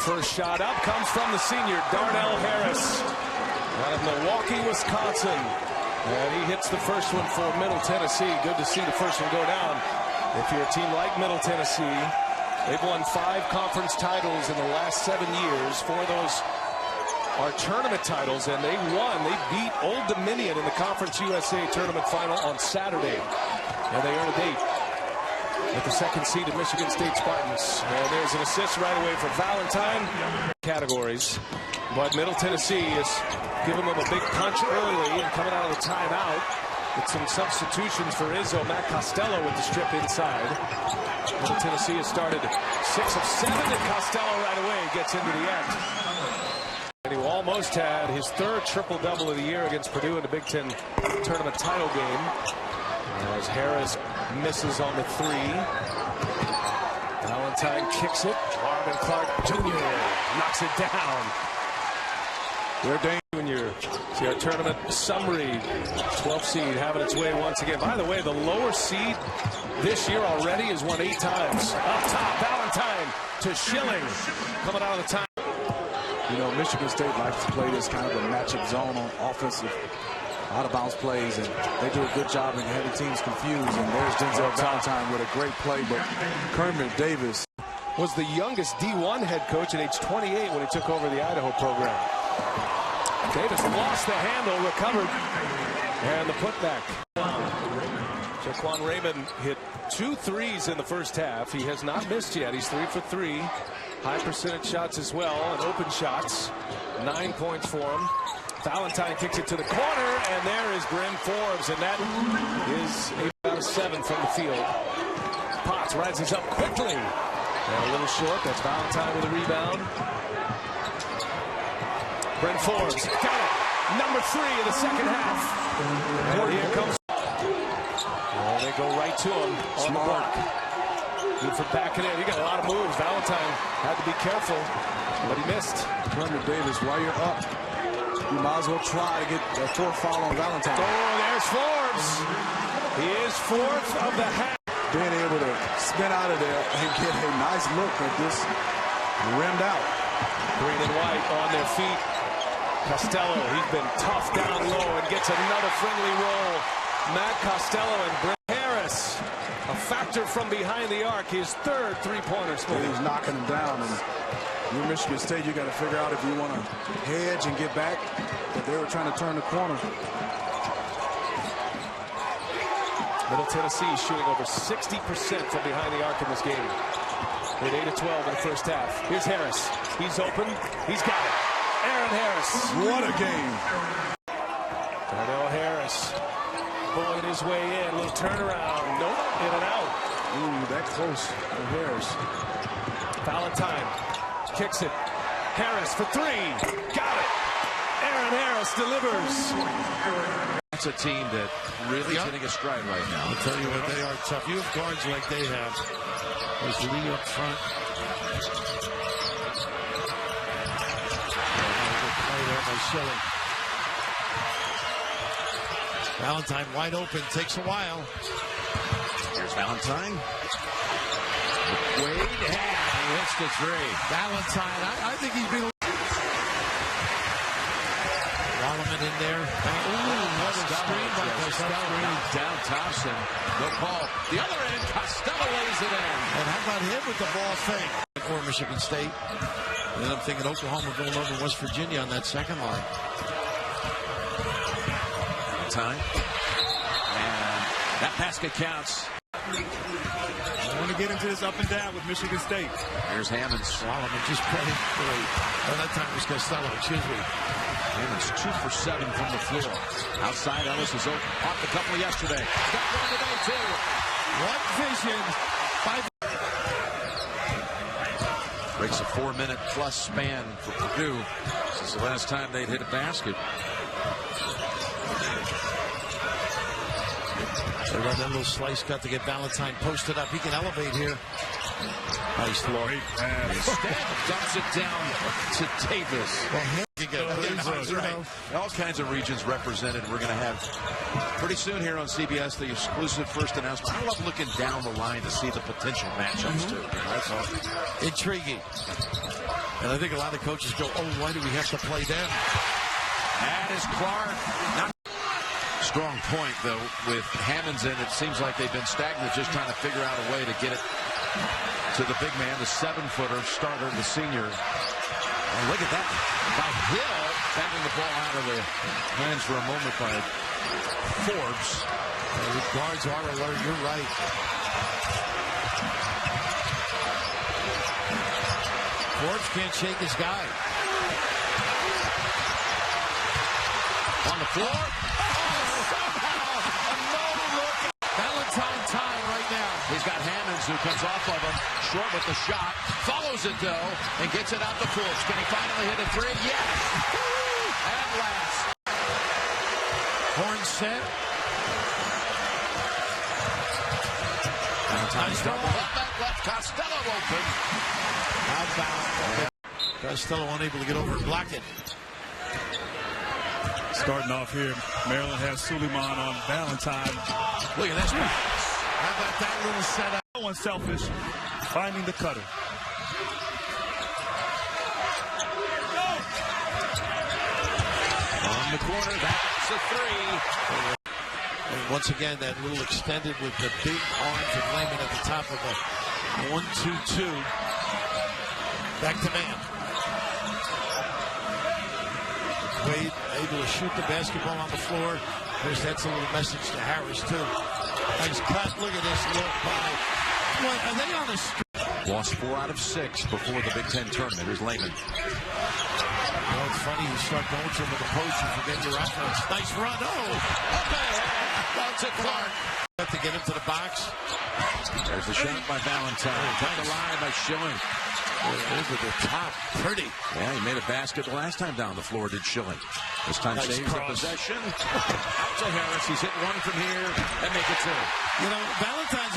first shot up comes from the senior, Darnell Harris, out of Milwaukee, Wisconsin. And he hits the first one for Middle Tennessee. Good to see the first one go down. If you're a team like Middle Tennessee, they've won 5 conference titles in the last 7 years. 4 of those are tournament titles, and they beat Old Dominion in the Conference USA tournament final on Saturday. And they earn a date with the 2nd seeded Michigan State Spartans. And there's an assist right away for Valentine. Categories, but Middle Tennessee is giving them a big punch early and coming out of the timeout with some substitutions for Izzo. Matt Costello with the strip inside. Middle Tennessee has started 6 of 7, and Costello right away gets into the act. And he almost had his 3rd triple-double of the year against Purdue in the Big Ten tournament title game. As Harris misses on the 3. Valentine kicks it. Marvin Clark Jr. knocks it down. They're dangerous when you see our tournament summary. 12th seed having its way once again. By the way, the lower seed this year already has won 8 times. Up top, Valentine to Schilling. Coming out of the time. You know, Michigan State likes to play this kind of a matchup zone on offensive out-of-bounds plays, and they do a good job in having teams confused. And there's Denzel Valentine with a great play, but Kermit Davis was the youngest D1 head coach at age 28 when he took over the Idaho program. Davis lost the handle, recovered, and the putback. Jaquan Raymond hit 2 threes in the first half. He has not missed yet. He's 3 for 3. High percentage shots as well, and open shots. 9 points for him. Valentine kicks it to the corner, and there is Bryn Forbes, and that is 8 out of 7 from the field. Potts rises up quickly, and a little short. That's Valentine with a rebound. Bryn Forbes got it. Number 3 in the second half. And here comes. And they go right to him on the block. Good for backing in. He got a lot of moves. Valentine had to be careful, but he missed. Kermit Davis, while you're up, you might as well try to get a 4th foul on Valentine. Oh, there's Forbes. He is 4th of the half. Being able to spin out of there and get a nice look at this rimmed out. Green and white on their feet. Costello, he's been tough down low and gets another friendly roll. Matt Costello and Brent Harris, a factor from behind the arc, his 3rd 3-pointer score. He's knocking him down, and you're Michigan State, you got to figure out if you want to hedge and get back, but they were trying to turn the corner. Middle Tennessee shooting over 60% from behind the arc in this game. With 8 of 12 in the first half. Here's Harris. He's open. He's got it. Aaron Harris. What a game. Darnell Harris pulling his way in. Little turnaround. Nope. In and out. Ooh, that close for Harris. Valentine kicks it. Harris for 3. Got it. Aaron Harris delivers. That's a team that really is hitting a stride right now. I'll tell you what, they are tough. You have guards like they have. There's Lee up front. Good play there by Schilling. Valentine wide open. Takes a while. Here's Valentine. Wade, and he hits the 3. Valentine, I think he's been... Wallerman in there. Ooh, what a screen by Costello. Down Thompson. No call. The other end, Costello lays it in. And how about him with the ball fake? For Michigan State. And then I'm thinking Oklahoma, Villanova, West Virginia on that second line. Time. And that basket counts. I want to get into this up and down with Michigan State. Here's Hammonds. Wallerman just playing great. Oh, that time was Costello, excuse me. Hammonds 2 for 7 from the floor. Outside, Ellis is open. Popped a couple yesterday. He's got one today, too. What vision by... Breaks a 4-minute plus span for Purdue since the last time they'd hit a basket. They run that little slice cut to get Valentine posted up. He can elevate here. Nice look. Instead, dumps it down to Davis. All kinds of regions represented. We're going to have pretty soon here on CBS the exclusive first announcement. I love looking down the line to see the potential matchups too. That's all. Intriguing. And I think a lot of coaches go, oh, why do we have to play them? That is Clark. Not strong point, though, with Hammonds in. It seems like they've been stagnant, just trying to figure out a way to get it to the big man, the 7-footer starter, the senior. And look at that. By Hill, batting the ball out of the hands for a moment by Forbes. The guards are alert. You're right. Forbes can't shake his guy. On the floor. Valentine time right now. He's got Hammonds, who comes off of him, short with the shot, follows it though, and gets it out to Forbes. Can he finally hit a three? Yes! At last. Horn set. Valentine's double up that left. Costello open. Outbound. Costello unable to get over and block it. Starting off here, Maryland has Suleiman on Valentine. Look at this. How about that little setup? No one selfish, finding the cutter. On the corner, that's a three. And once again, that little extended with the big arms of Layman at the top of a 1-2-2. Back to man. Wade able to shoot the basketball on the floor. Of course, that's a little message to Harris, too. Nice cut. Look at this look by. What, are they on the street? Lost 4 out of 6 before the Big Ten tournament. Here's Layman. Oh, it's funny. You start going to him with the post, you forget your offense. Nice run. Oh, okay. Down to Clark. Have to get him to the box. There's the shot by Valentine. Cut the line by Schilling. Over the top. Pretty. Yeah, he made a basket the last time down the floor, did Schilling. This time Nice saves the cross. possession. Out to Harris. He's hit one from here and make it 2. You know, Valentine's.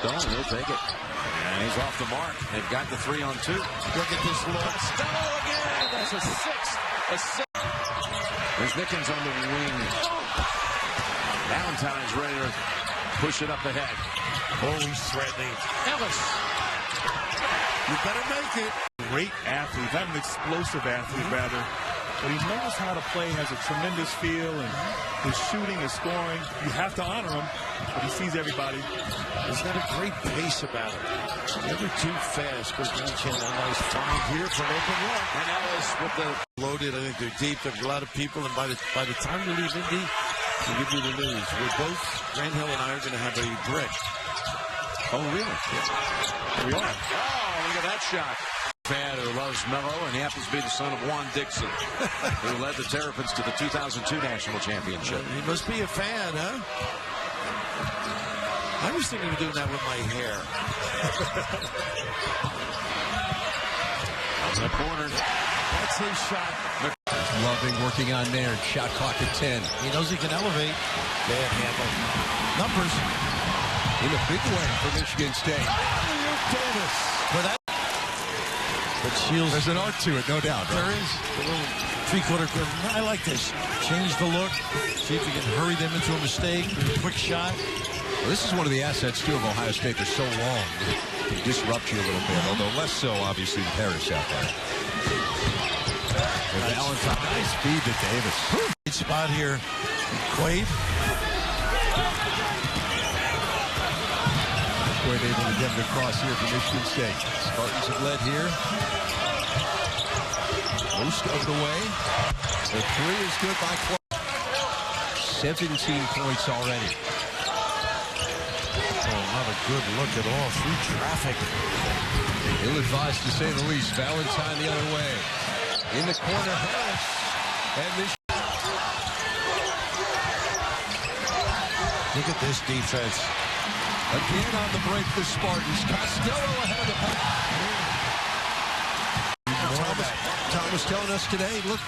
Stone, he'll take it. And he's off the mark. They've got the 3 on 2. Look at this look. Costello again. That's a 6. There's Nickens on the wing. Valentine's ready to push it up ahead. Oh, he's threatening. Ellis. You better make it. Great athlete, not an explosive athlete, rather. But he knows how to play, has a tremendous feel, and his shooting, his scoring, you have to honor him, but he sees everybody. He's got a great pace about him. Never too fast. Goes down, a nice find here from open look. And Ellis with the Loaded. I think they're deep. There's a lot of people, and by the time you leave Indy, we'll give you the news. We're both, Grant Hill and I, are going to have a brick. Oh, really? Yeah. We are. Oh, look at that shot. Fan who loves Mello, and he happens to be the son of Juan Dixon, who led the Terrapins to the 2002 National Championship. He must be a fan, huh? I was thinking of doing that with my hair. In the corner. That's his shot. Loving working on there. Shot clock at 10. He knows he can elevate. Bad handle. Numbers. In a big way for Michigan State. Davis. For that. But Shields. There's an art to it, no doubt. There is. A little three-quarter curve. I like this. Change the look. See if we can hurry them into a mistake. A quick shot. Well, this is one of the assets, too, of Ohio State. They're so long. They can disrupt you a little bit, although less so, obviously, than Harris out there. Valentine. Nice feed to Davis. Great spot here. Quaid. Quaid able to get it across here for Michigan State. Spartans have led here. Most of the way. The 3 is good by Clark. 17 points already. Oh, not a good look at all. Through traffic. Ill-advised to say the least. Valentine the other way. In the corner, Harris. And this. Look at this defense. Again on the break for Spartans. Costello ahead of the pack. Thomas telling us today, look,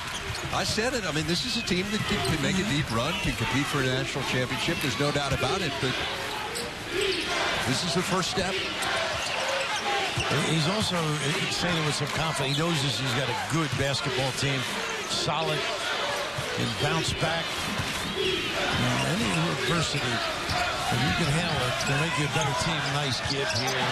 I said it. I mean, this is a team that can make a deep run, can compete for a national championship. There's no doubt about it, but this is the first step. He's also saying it with some confidence. He knows he's got a good basketball team, solid, and bounce back. Any adversity, if you can handle it, to make you a better team. Nice give here.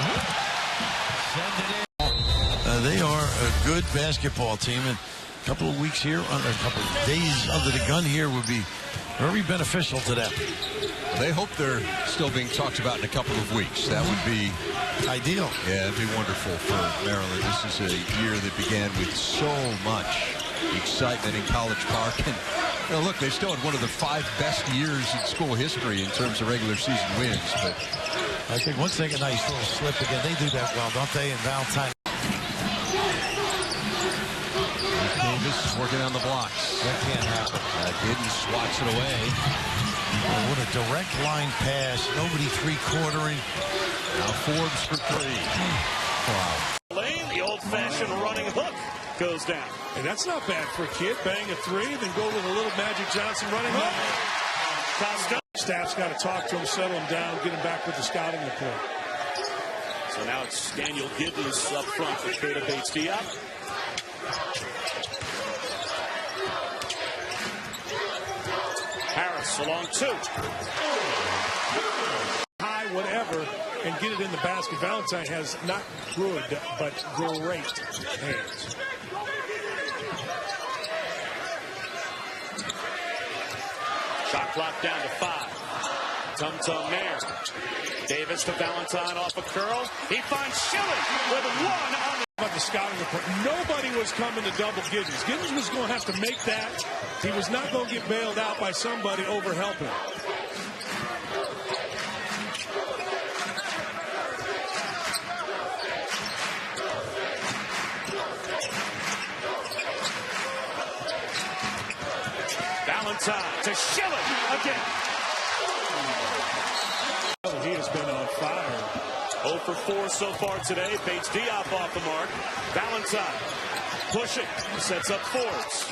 They are a good basketball team, and a couple of weeks here, a couple of days under the gun here would be very beneficial to them. They hope they're still being talked about in a couple of weeks. That would be ideal. Yeah, it'd be wonderful for Maryland. This is a year that began with so much excitement in College Park. And look, they still had one of the 5 best years in school history in terms of regular season wins. But I think once they get a nice little slip again, they do that well, don't they? And Valentine. Davis working on the blocks. That can't happen. Giddens swats it away. Oh, what a direct line pass. Nobody three-quartering. Now Forbes for 3. Wow. Lane, the old-fashioned running hook goes down. And that's not bad for a kid. Bang a 3, then go with a little Magic Johnson running hook. Costa. Staff's got to talk to him, settle him down, get him back with the scouting report. So now it's Daniel Giddens up front for Keita Bates-Diop. Harris along 2. High, whatever, and get it in the basket. Valentine has not good, but great hands. Shot clock down to 5. Tum-tum Mayer. Davis to Valentine off a curl. He finds Schilling with 1 on the... About the scouting report, nobody was coming to double Giddens. Giddens was going to have to make that. He was not going to get bailed out by somebody over helping. Valentine to Schilling again. He has been on fire. 0 for 4 so far today. Bates-Diop off the mark. Valentine pushing. Sets up Forbes.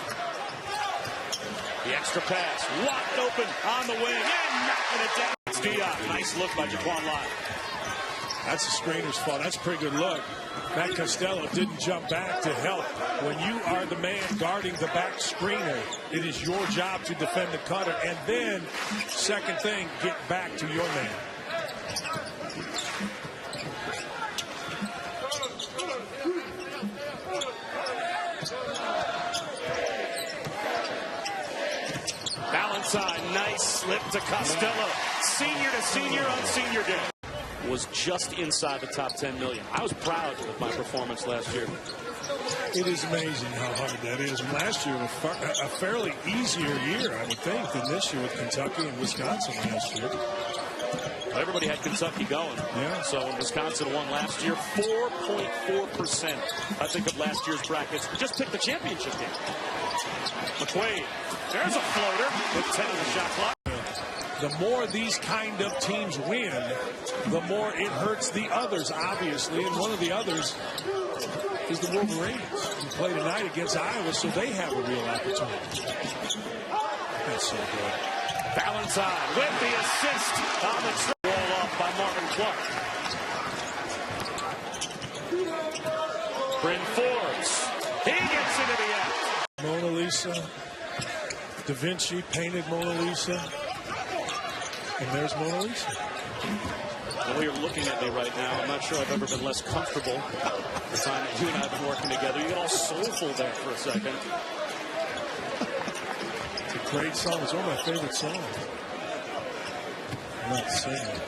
The extra pass. Wide open on the wing. And knocking it down. Bates-Diop. Nice look by Jaquan Lott. That's a screener's fault. That's a pretty good look. Matt Costello didn't jump back to help. When you are the man guarding the back screener, it is your job to defend the cutter. And then, second thing, get back to your man. Valentine, nice slip to Costello. Senior to senior on senior day. Was just inside the top 10 million. I was proud of my performance last year. It is amazing how hard that is. And last year was a fairly easier year, I would think, than this year with Kentucky and Wisconsin last year. Everybody had Kentucky going. Yeah. So when Wisconsin won last year, 4.4%, I think, of last year's brackets just picked the championship game. McQuaid, there's a floater with 10 on the shot clock. The more these kind of teams win, the more it hurts the others, obviously. And one of the others is the Wolverines, who play tonight against Iowa, so they have a real opportunity. That's so good. Valentine with the assist on the roll off by Marvin Clark. Bryn Forbes. He gets into the act. Mona Lisa. Da Vinci painted Mona Lisa. And there's Mona Lisa. The way you're looking at me right now, I'm not sure I've ever been less comfortable the time that you and I have been working together. You get all soulful there for a second. It's a great song. It's one of my favorite songs. I'm not singing it.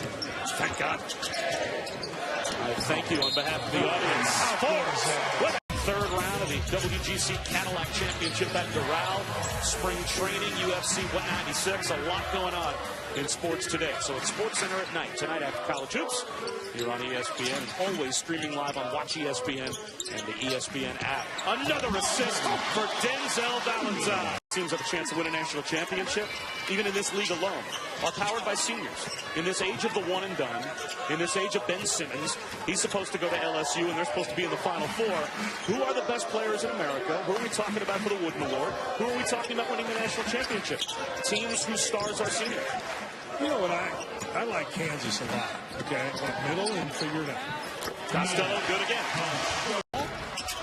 Thank God. I thank you on behalf of the audience. Forbes with the 3rd round of the WGC Cadillac Championship at Doral. Spring training, UFC 196. A lot going on in sports today. So it's Sports Center at night. Tonight after college hoops, here on ESPN. And always streaming live on Watch ESPN and the ESPN app. Another assist for Denzel Valentine. Teams have a chance to win a national championship, even in this league alone, are powered by seniors. In this age of the one and done, in this age of Ben Simmons, he's supposed to go to LSU and they're supposed to be in the Final Four. Who are the best players in America? Who are we talking about for the Wooden Award? Who are we talking about winning the national championship? Teams whose stars are seniors. You know what, I like Kansas a lot, okay? Like middle and figure it out. Costello, good again.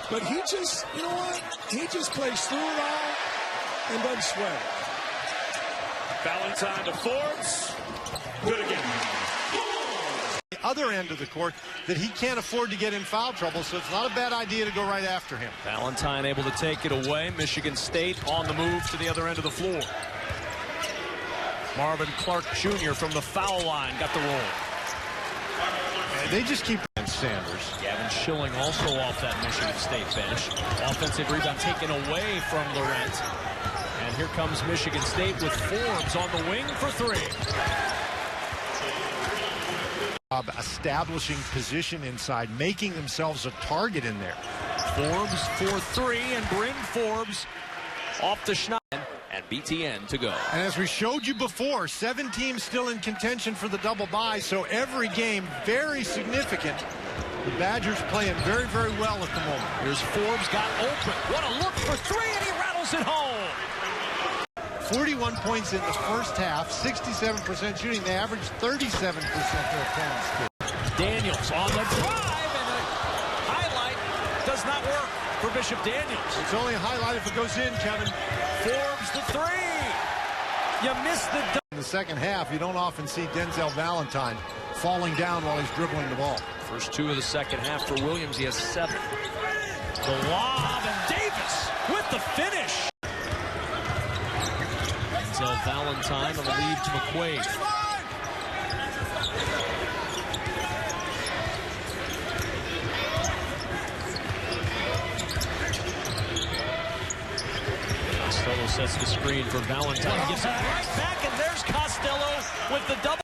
But he just, you know what? He just plays through it all and doesn't sweat. Valentine to Forbes. Good again. other end of the court that he can't afford to get in foul trouble, so it's not a bad idea to go right after him. Valentine able to take it away. Michigan State on the move to the other end of the floor. Marvin Clark Jr. from the foul line got the roll. And they just keep Sanders. Gavin Schilling also off that Michigan State bench. Offensive rebound taken away from Laurent. And here comes Michigan State with Forbes on the wing for three. Establishing position inside, making themselves a target in there. Forbes for three, and Bryn Forbes off the Schneid, and BTN to go. And as we showed you before, 7 teams still in contention for the double bye, so every game very significant. The Badgers playing very, very well at the moment. Here's Forbes, got open. What a look for three, and he rattles it home. 41 points in the first half, 67% shooting. They averaged 37% their opponents. Daniels on the drive, and the highlight does not work for Bishop Daniels. It's only a highlight if it goes in, Kevin. Forbes the three. You missed the dunk. In the second half, you don't often see Denzel Valentine falling down while he's dribbling the ball. First 2 of the second half for Williams. He has 7. The lob, and Davis with the finish. Denzel Valentine on the lead to McQuaid. Costello sets the screen for Valentine. Gives it right back, and there's Costello with the double.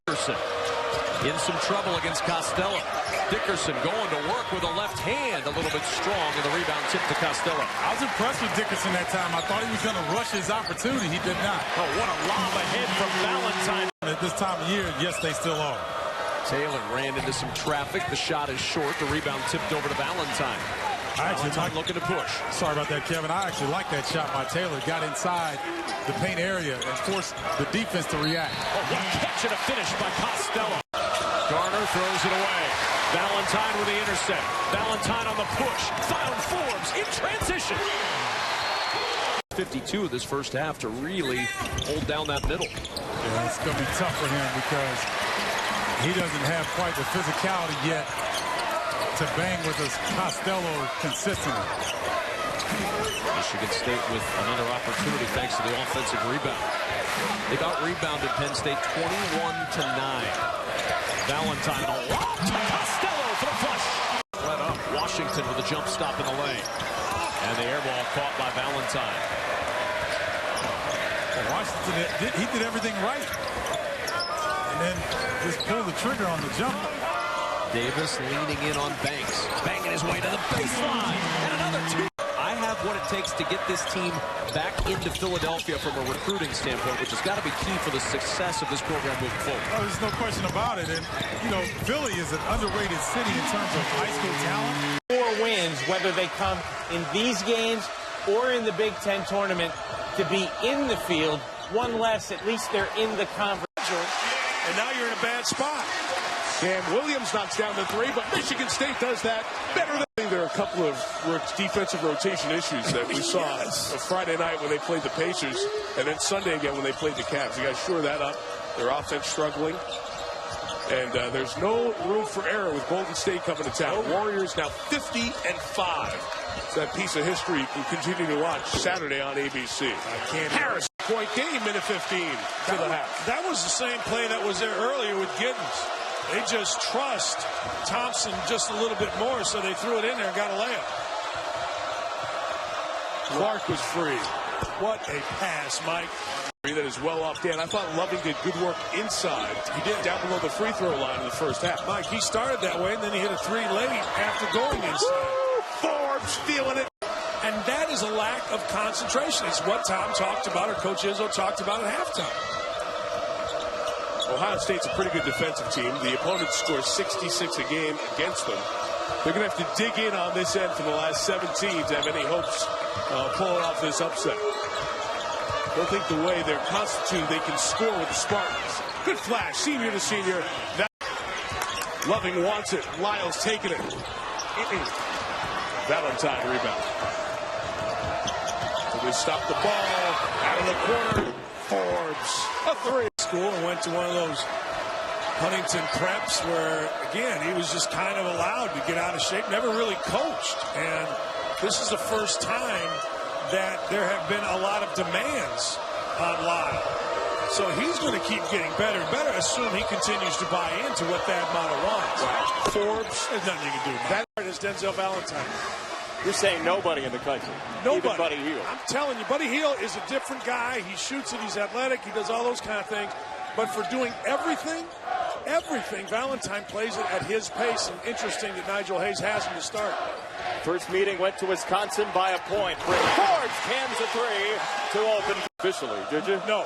In some trouble against Costello. Dickerson going to work with a left hand, a little bit strong, and the rebound tip to Costello. I was impressed with Dickerson that time. I thought he was going to rush his opportunity. He did not. Oh, what a lob ahead from Valentine. At this time of year, yes, they still are. Taylor ran into some traffic. The shot is short. The rebound tipped over to Valentine. Valentine looking to push. Sorry about that, Kevin. I actually like that shot by Taylor. Got inside the paint area and forced the defense to react. Oh, what a catch and a finish by Costello. Garner throws it away. Valentine with the intercept. Valentine on the push. Found Forbes in transition. 52 of this first half to really hold down that middle. Yeah, it's going to be tough for him because he doesn't have quite the physicality yet to bang with his Costello consistently. Michigan State with another opportunity thanks to the offensive rebound. They've out-rebounded Penn State 21-9. Valentine a lob to Costello for the flush. Let up. Washington with a jump stop in the lane. And the air ball caught by Valentine. Well, Washington, he did everything right. And then just pulled the trigger on the jump. Davis leaning in on Banks. Banging his way to the baseline. And another 2. I have what it takes to get this team back into Philadelphia from a recruiting standpoint, which has got to be key for the success of this program moving forward. Oh, there's no question about it. And, you know, Philly is an underrated city in terms of high school talent. 4 wins, whether they come in these games or in the Big Ten tournament, to be in the field. 1 less, at least they're in the conference. And now you're in a bad spot. Cam Williams knocks down the 3, but Michigan State does that better than. There are a couple of defensive rotation issues that we saw Friday night when they played the Pacers, and then Sunday again when they played the Cavs. You got to shore that up. Their offense struggling. And there's no room for error with Golden State coming to town. Warriors now 50-5. So that piece of history you can continue to watch Saturday on ABC. Harris, point game, minute 15 to the half. That was the same play that was there earlier with Giddens. They just trust Thompson just a little bit more, so they threw it in there and got a layup. Clark was free. What a pass, Mike. That is well off. Dan, I thought Loving did good work inside. He did down below the free throw line in the first half. Mike, he started that way, and then he hit a 3 late after going inside. Woo! Forbes feeling it. And that is a lack of concentration. It's what Tom talked about, or Coach Izzo talked about at halftime. Ohio State's a pretty good defensive team. The opponent scores 66 a game against them. They're going to have to dig in on this end for the last 17 to have any hopes pulling off this upset. Don't think the way they're constituted, they can score with the Spartans. Good flash, senior to senior. Loving wants it. Lyles taking it. Valentine rebound. So they stop the ball out of the corner. Forbes, a 3. School and went to one of those Huntington preps where, again, he was just kind of allowed to get out of shape, never really coached. And this is the first time that there have been a lot of demands on Lyle. So he's going to keep getting better and better. Assume he continues to buy into what that model wants. Right. Forbes, there's nothing you can do about that. Is Denzel Valentine. You're saying nobody in the country. Nobody. Even Buddy Hield. I'm telling you, Buddy Hield is a different guy. He shoots it. He's athletic. He does all those kind of things. But for doing everything, Valentine plays it at his pace. And interesting that Nigel Hayes has him to start. First meeting went to Wisconsin by a point. Forbes cans a three to open officially. Did you? No.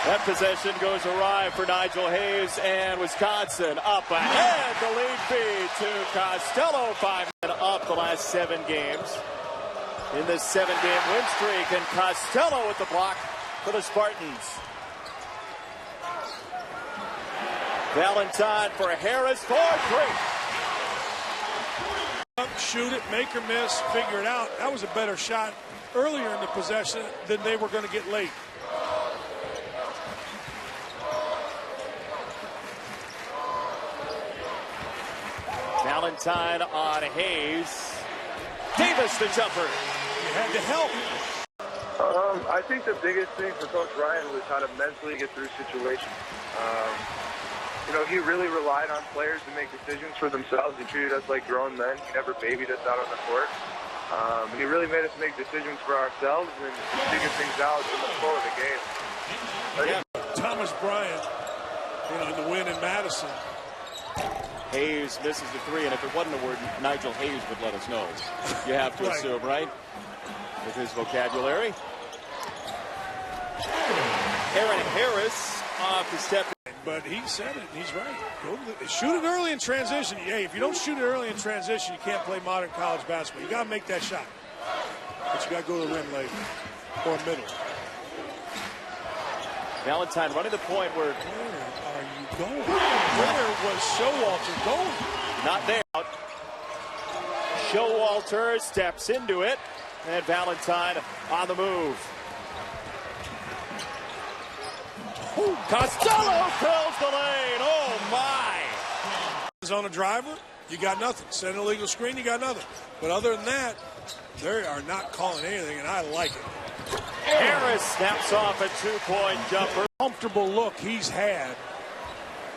That possession goes awry for Nigel Hayes, and Wisconsin up ahead. The lead feed to Costello. 5 men up the last 7 games in this 7-game win streak, and Costello with the block for the Spartans. Valentine for Harris for 3. Shoot it, make or miss, figure it out. That was a better shot earlier in the possession than they were going to get late. Valentine on Hayes. Davis the jumper. You had to help. I think the biggest thing for Coach Ryan was how to mentally get through situations. You know, he really relied on players to make decisions for themselves. He treated us like grown men. He never babied us out on the court. He really made us make decisions for ourselves and figure things out in the flow of the game. Thomas Bryant, you know, the win in Madison. Hayes misses the 3, and if it wasn't a word Nigel Hayes would let us know. You have to assume, right? With his vocabulary. Aaron Harris off the step. But he said it, and he's right. Shoot it early in transition. Hey, if you don't shoot it early in transition, you can't play modern college basketball. You got to make that shot. But you got to go to the rim late or middle. Valentine running the point where... Where are you going? Where was Showalter going? Not there. Showalter steps into it, and Valentine on the move. Costello fills the lane. Oh, my. On a driver, you got nothing. Set an illegal screen, you got nothing. But other than that, they are not calling anything, and I like it. Harris snaps off a 2-point jumper. Comfortable look he's had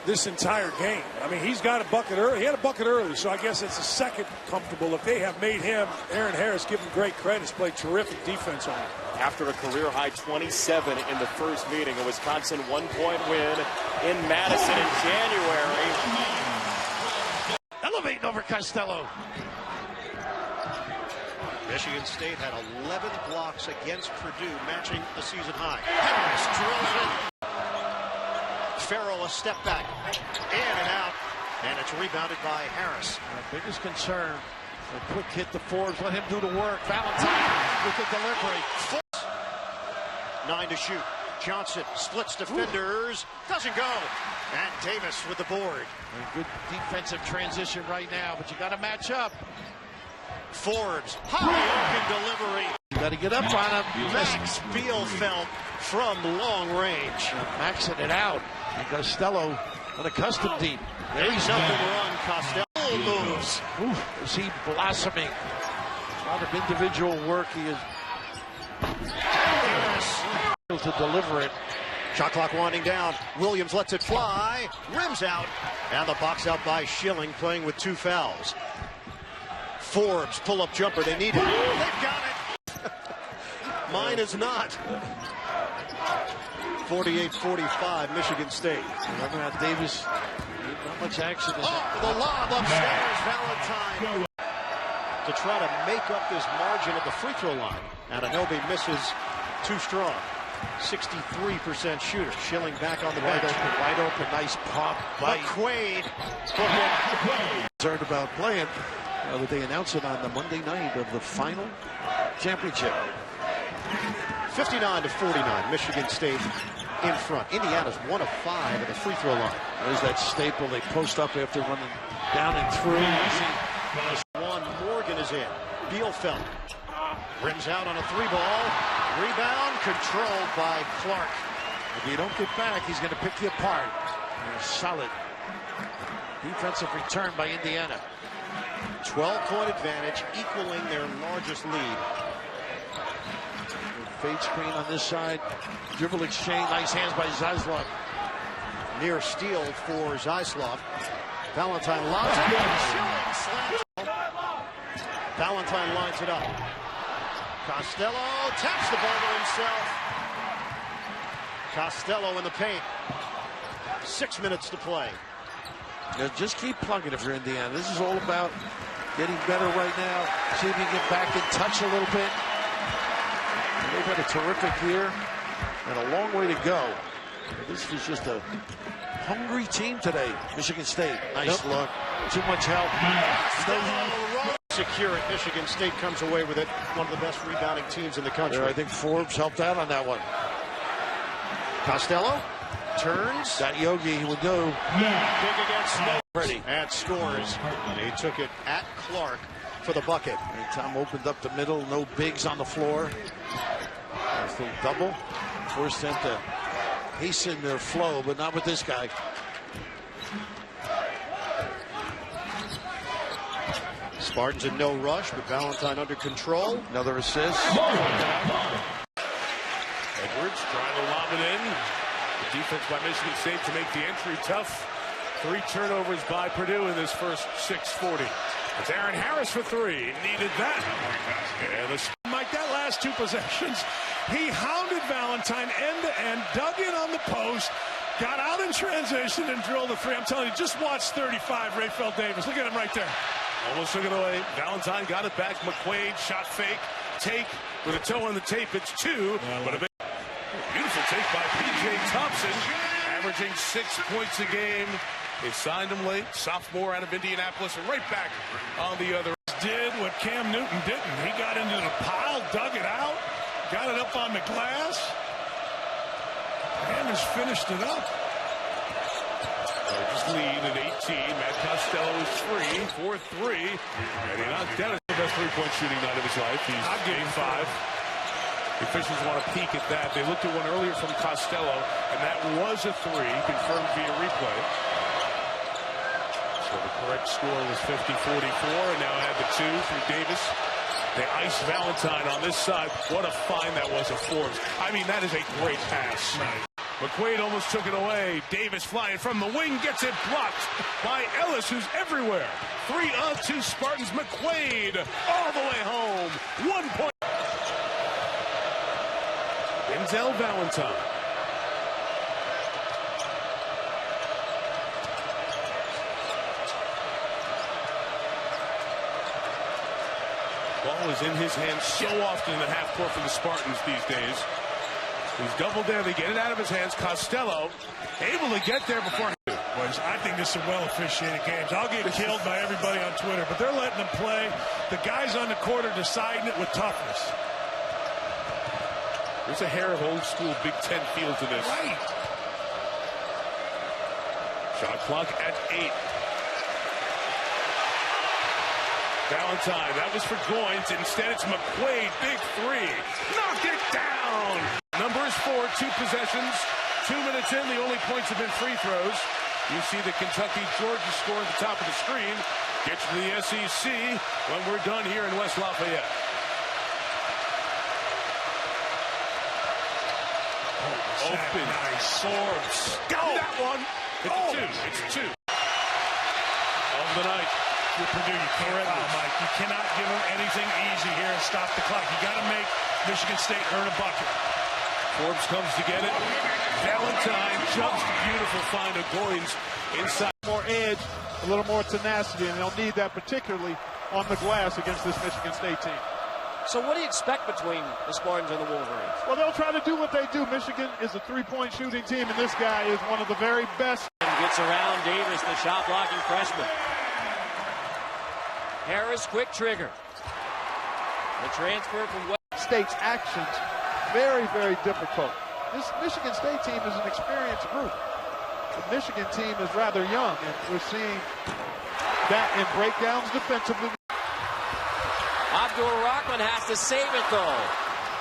this entire game. I mean, he's got a bucket early. He had a bucket early, so I guess it's the second comfortable look. They have made him, Aaron Harris, give him great credit. He's played terrific defense on him. After a career-high 27 in the first meeting, a Wisconsin 1-point win in Madison in January. Elevating over Costello. Michigan State had 11 blocks against Purdue, matching a season high. Harris drills it. Farrell a step back, in and out, and it's rebounded by Harris. The biggest concern, a quick hit to Forbes, let him do the work. Valentine with the delivery. 9 to shoot. Johnson splits defenders, doesn't go. And Davis with the board. A good defensive transition right now, but you got to match up. Forbes, high open delivery. You got to get up on him. Max Bielfeldt from long range. Maxing it out. And Costello on a custom deep. There he's nothing wrong. Costello moves. Is he blossoming? A lot of individual work. He is to deliver it. Shot clock winding down. Williams lets it fly. Rims out. And the box out by Schilling, playing with 2 fouls. Forbes, pull-up jumper. They need it. They've got it. Mine is not. 48-45, Michigan State. Remember how Davis, not much action. The lob upstairs, Valentine. To try to make up this margin at the free throw line. Anunoby misses too strong. 63% shooter. Schilling back on the bench. Wide open, nice pop. McQuaid. Concerned about playing. They announced it on the Monday night of the final championship. 59-49, Michigan State in front. Indiana's 1 of 5 at the free throw line. There's that staple. They post up after running down and through. Morgan is in. Bielfeldt rims out on a 3-ball. Rebound controlled by Clark. If you don't get back, he's going to pick you apart. A solid defensive return by Indiana. 12-point advantage, equaling their largest lead. Fade screen on this side. Dribble exchange. Nice hands by Zyslov. Near steal for Zyslov. Valentine lines it up. Valentine lines it up. Costello taps the ball to himself. Costello in the paint. 6 minutes to play. Now just keep plugging if you're Indiana. This is all about getting better right now. See if you get back in touch a little bit. And they've had a terrific year and a long way to go. This is just a hungry team today. Michigan State. Nice look. Too much help. Secure it. Michigan State comes away with it. One of the best rebounding teams in the country. I think Forbes helped out on that one. Costello turns. That Yogi would go. Big against Snow. Ready. And scores. And he took it at Clark for the bucket. And Tom opened up the middle. No bigs on the floor. Nice little double. Forced them to hasten their flow, but not with this guy. Spartans in no rush, but Valentine under control. Another assist. Edwards trying to lob it in. The defense by Michigan State to make the entry tough. 3 turnovers by Purdue in this first 6:40. It's Aaron Harris for 3. Needed that. And Mike, that last 2 possessions, he hounded Valentine end to end, dug in on the post, got out in transition and drilled a 3. I'm telling you, just watch 35, Rayfeld Davis. Look at him right there. Almost took it away. Valentine got it back. McQuaid shot fake. Take with a toe on the tape. It's 2. But a big, beautiful take by P.J. Thompson, averaging 6 points a game. They signed him late. Sophomore out of Indianapolis, and right back on the other. Did what Cam Newton didn't. He got into the pile, dug it out, got it up on the glass, and has finished it up. Just lead at 18. Matt Costello is free for 3. And he knocked down the best 3-point shooting night of his life. He's game 5. The officials want to peek at that. They looked at one earlier from Costello, and that was a 3, confirmed via replay. So the correct score was 50-44, and now add the 2 from Davis. They ice Valentine on this side. What a find that was of Forbes. I mean, that is a great pass. McQuaid almost took it away. Davis flying from the wing, gets it blocked by Ellis, who's everywhere. 3-on-2 Spartans. McQuaid all the way home. 1 point. Denzel Valentine. Ball is in his hands so often in the half court for the Spartans these days. He's doubled there. They get it out of his hands. Costello able to get there before. I think this is a well-officiated game. I'll get killed by everybody on Twitter, but they're letting them play. The guys on the court are deciding it with toughness. There's a hair of old school Big Ten feel to this. Right. Shot clock at 8. Valentine, that was for Goins. Instead, it's McQuaid. Big 3. Knocked it down. Number is 4. 2 possessions. 2 minutes in. The only points have been free throws. You see the Kentucky-Georgia score at the top of the screen. Get to the SEC when we're done here in West Lafayette. Open. Nice. Forbes. Got that one. It's 2. Of the night. For Purdue, you can't foul, Mike. You cannot give them anything easy here and stop the clock. You got to make Michigan State earn a bucket. Forbes comes to get it. Valentine jumps. Beautiful find of Goins inside. More edge, a little more tenacity, and they'll need that particularly on the glass against this Michigan State team. So what do you expect between the Spartans and the Wolverines? Well, they'll try to do what they do. Michigan is a 3-point shooting team, and this guy is one of the very best. Gets around Davis, the shot blocking freshman. Harris, quick trigger. The transfer from West State's actions, very, very difficult. This Michigan State team is an experienced group. The Michigan team is rather young, and we're seeing that in breakdowns defensively. Abdur Rahman has to save it, though.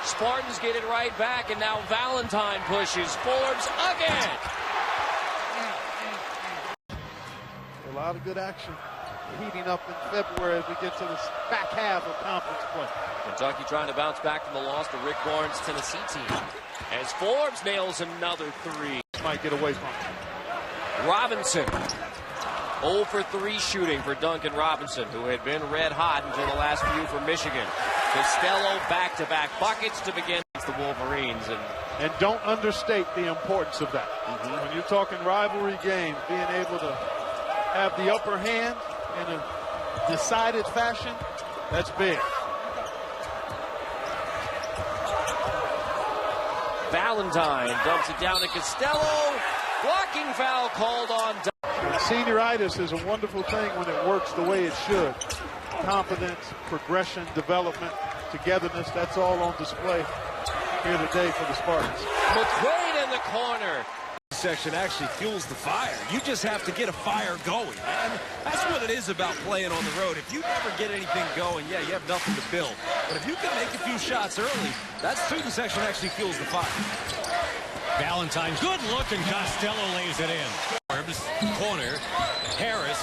Spartans get it right back, and now Valentine pushes Forbes again. A lot of good action heating up in February as we get to the back half of conference play. Kentucky trying to bounce back from the loss to Rick Barnes' Tennessee team. As Forbes nails another three. Might get away from it. Robinson. 0 for 3 shooting for Duncan Robinson, who had been red hot until the last few for Michigan. Costello back-to-back buckets to begin against the Wolverines. And don't understate the importance of that. When you're talking rivalry games, being able to have the upper hand in a decided fashion, that's big. Valentine dumps it down to Costello. Blocking foul called on. Senioritis is a wonderful thing when it works the way it should. Confidence, progression, development, togetherness, that's all on display here today for the Spartans. McQuaid in the corner. Section actually fuels the fire. You just have to get a fire going, man. That's what it is about playing on the road. If you never get anything going, yeah, you have nothing to build. But if you can make a few shots early, that student section actually fuels the fire. Valentine, good look, and Costello lays it in. Corner, Harris.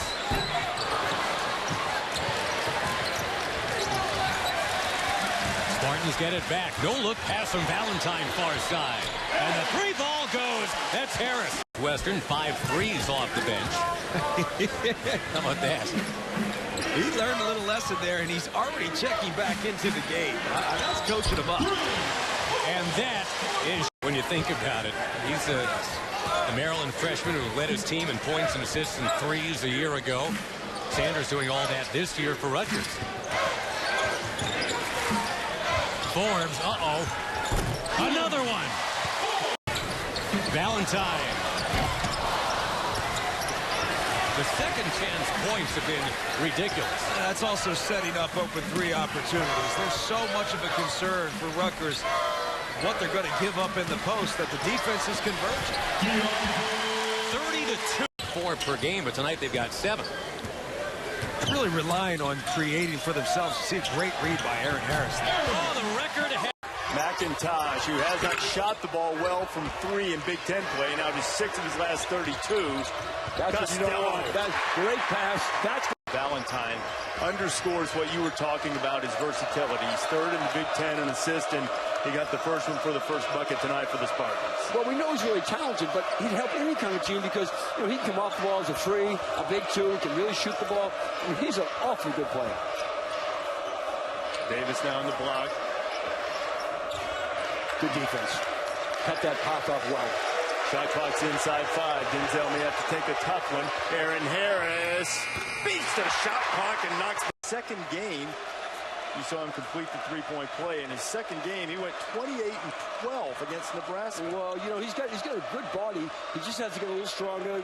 Spartans get it back. No look pass from Valentine far side. And the 3 ball goes. That's Harris. Western 5 threes off the bench. How about that? He learned a little lesson there, and he's already checking back into the game. That's coaching him up. And that is, when you think about it, he's a Maryland freshman who led his team in points and assists and threes a year ago. Sanders doing all that this year for Rutgers. Forbes, another one. Valentine. The second chance points have been ridiculous. That's also setting up open 3 opportunities. There's so much of a concern for Rutgers what they're going to give up in the post that the defense is converging. 30-2. 4 per game, but tonight they've got 7. They're really relying on creating for themselves. See a great read by Aaron Harris. Oh, the record ahead. McIntosh, who has not shot the ball well from 3 in Big Ten play, now just 6 of his last 32s. That's great pass. That's Valentine underscores what you were talking about, his versatility. He's 3rd in the Big Ten in assist, and he got the first one for the first bucket tonight for the Spartans. Well, we know he's really talented, but he'd help any kind of team because he can come off the ball as a 3, a big 2, he can really shoot the ball. I mean, he's an awfully good player. Davis now on the block. Good defense. Cut that pop off well. Shot clock's inside 5. Denzel may have to take a tough one. Aaron Harris beats the shot clock and knocks the second game. You saw him complete the 3-point play. In his second game, he went 28-12 against Nebraska. Well, he's got a good body. He just has to get a little stronger,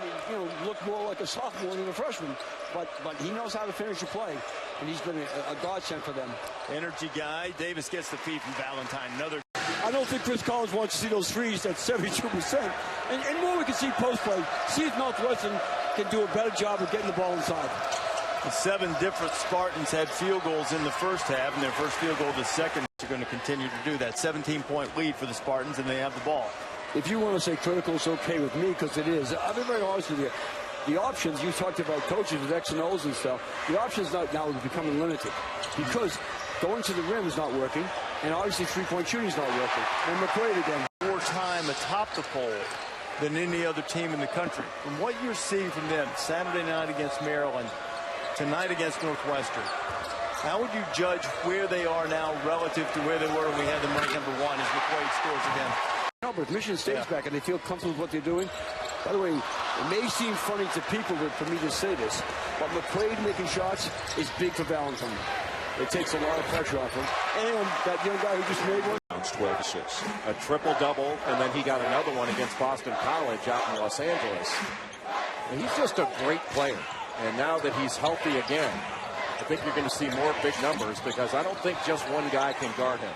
look more like a sophomore than a freshman. But he knows how to finish a play, and he's been a godsend for them. Energy guy. Davis gets the feed from Valentine. Another. I don't think Chris Collins wants to see those threes at 72%. And more we can see post play. See if Northwestern can do a better job of getting the ball inside. 7 different Spartans had field goals in the first half, and their first field goal of the second. They're going to continue to do that. 17-point lead for the Spartans, and they have the ball. If you want to say critical, it's okay with me because it is. I'll be very honest with you. The options, you talked about coaches with X and O's and stuff, the options now are becoming limited because going to the rim is not working, and obviously 3-point shooting is not working. And McQuaid again. More time atop the pole than any other team in the country. From what you're seeing from them, Saturday night against Maryland, tonight against Northwestern, how would you judge where they are now relative to where they were when we had them ranked number 1 as McQuaid scores again? No, but if Michigan stays back and they feel comfortable with what they're doing, by the way, it may seem funny to people for me to say this, but McQuaid making shots is big for Valentine. It takes a lot of pressure off him. And that young guy who just made one. 12 assists. A triple-double, and then he got another one against Boston College out in Los Angeles. And he's just a great player. And now that he's healthy again, I think you're going to see more big numbers because I don't think just one guy can guard him.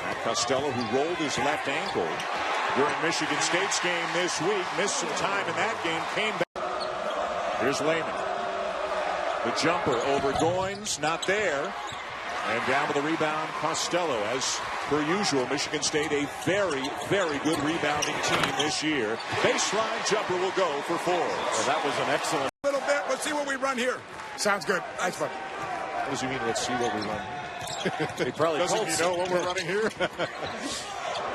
Matt Costello, who rolled his left ankle during Michigan State's game this week, missed some time in that game, came back. Here's Lehman. The jumper over Goins, not there. And down with the rebound, Costello. As per usual, Michigan State a very, very good rebounding team this year. Baseline jumper will go for four. Well, that was an excellent. A little bit. Let's see what we run here. Sounds good. Nice one. What does he mean, let's see what we run? He probably doesn't he know what we're running here?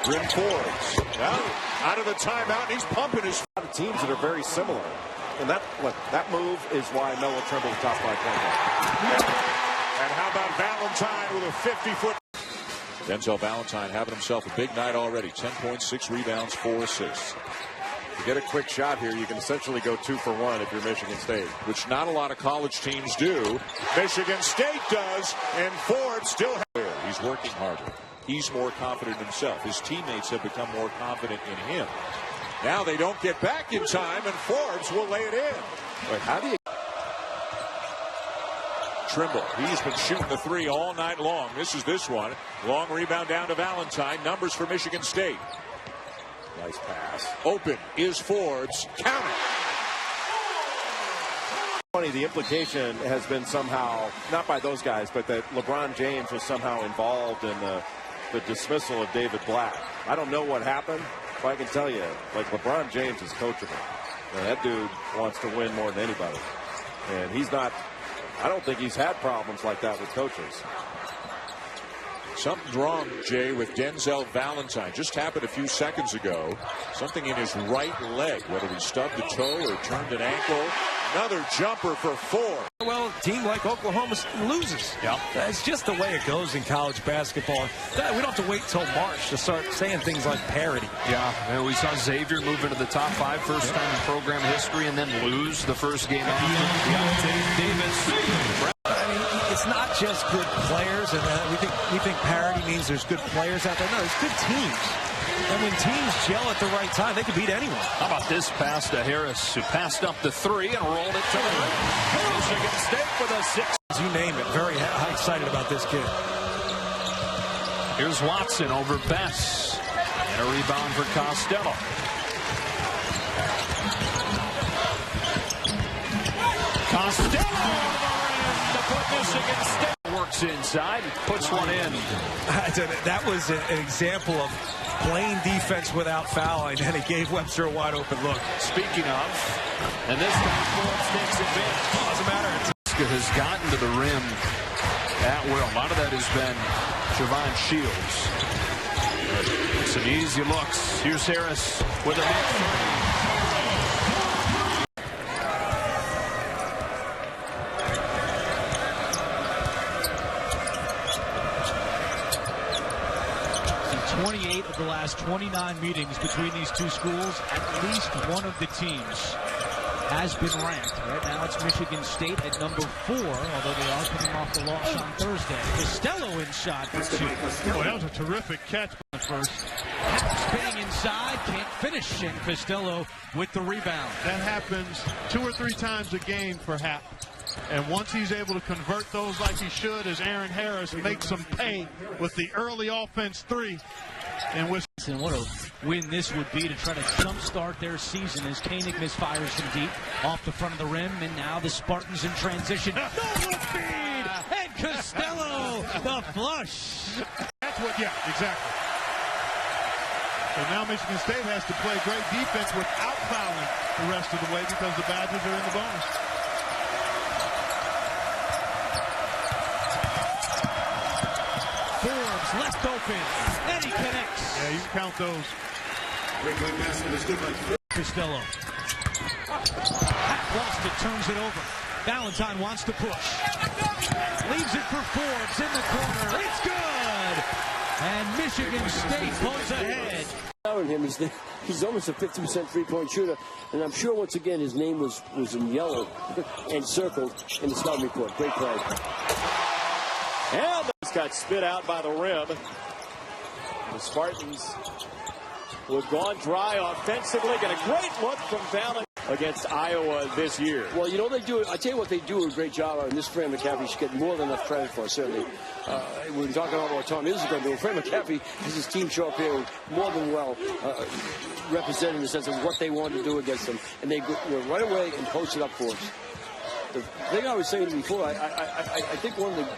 Grim Forbes. Well, out of the timeout, and he's pumping his. Teams that are very similar. And that move is why Noah Trimble top 5 point. And how about Valentine with a 50-foot. Denzel Valentine having himself a big night already. 10 points, 6 rebounds, 4 assists. To get a quick shot here, you can essentially go 2 for 1 if you're Michigan State. Which not a lot of college teams do. Michigan State does, and Forbes still has. He's working harder. He's more confident himself. His teammates have become more confident in him. Now they don't get back in time, and Forbes will lay it in. But how do you... Trimble, he's been shooting the 3 all night long. This is this one. Long rebound down to Valentine. Numbers for Michigan State. Nice pass. Open is Forbes. Count it. Funny, the implication has been somehow, not by those guys, but that LeBron James was somehow involved in the dismissal of David Black. I don't know what happened, but I can tell you, like, LeBron James is coachable. And that dude wants to win more than anybody. And he's not, I don't think he's had problems like that with coaches. Something's wrong, Jay, with Denzel Valentine. Just happened a few seconds ago. Something in his right leg, whether he stubbed a toe or turned an ankle. Another jumper for 4. Well, a team like Oklahoma loses. Yeah. It's just the way it goes in college basketball. We don't have to wait till March to start saying things like parity. Yeah, and we saw Xavier move into the top 5 first time in program history and then lose the first game off. Davis. I mean, it's not just good players, and we think parity means there's good players out there. No, there's good teams. And when teams gel at the right time, they can beat anyone. How about this pass to Harris, who passed up the 3 and rolled it to the rim. Michigan State with a 6. You name it. Very excited about this kid. Here's Watson over Bess. And a rebound for Costello. Costello to put Michigan State. Works inside and puts one in. That was an example of playing defense without fouling, and it gave Webster a wide open look. Speaking of, and this time Forbes takes advantage. Doesn't matter. Has gotten to the rim at will. A lot of that has been Javon Shields. Some easy looks. Here's Harris with a big 28 of the last 29 meetings between these two schools, at least one of the teams has been ranked. Right now it's Michigan State at number 4, although they are coming off the loss on Thursday. Costello in shot for 2. Well, that was a terrific catch on the first. Spinning inside, can't finish, and Costello with the rebound. That happens 2 or 3 times a game for Happ. And once he's able to convert those like he should, as Aaron Harris makes them pay with the early offense 3. And what a win this would be to try to jumpstart their season as Koenig misfires from deep off the front of the rim, and now the Spartans in transition. No feed, and Costello the flush. That's what, yeah, exactly. So now Michigan State has to play great defense without fouling the rest of the way because the Badgers are in the bonus. Forbes left open, and he connects. Yeah, you can count those. Costello. Lost it, turns it over. Valentine wants to push. Leaves it for Forbes in the corner. It's good! And Michigan State pulls ahead. Him, he's almost a 50% three-point shooter, and I'm sure once again his name was in yellow and circled in the scouting report. Great play. And this got spit out by the rim. The Spartans were gone dry offensively. Got a great look from Valentine against Iowa this year. Well, you know, they do. I tell you what, they do a great job, and this Fran McCaffrey should get more than enough credit for, certainly. We've been talking about what Tom is going to do. Fran McCaffrey has his team show up here more than well, representing in the sense of what they wanted to do against them, and they were right away and posted up for us. The thing I was saying before, I think one of the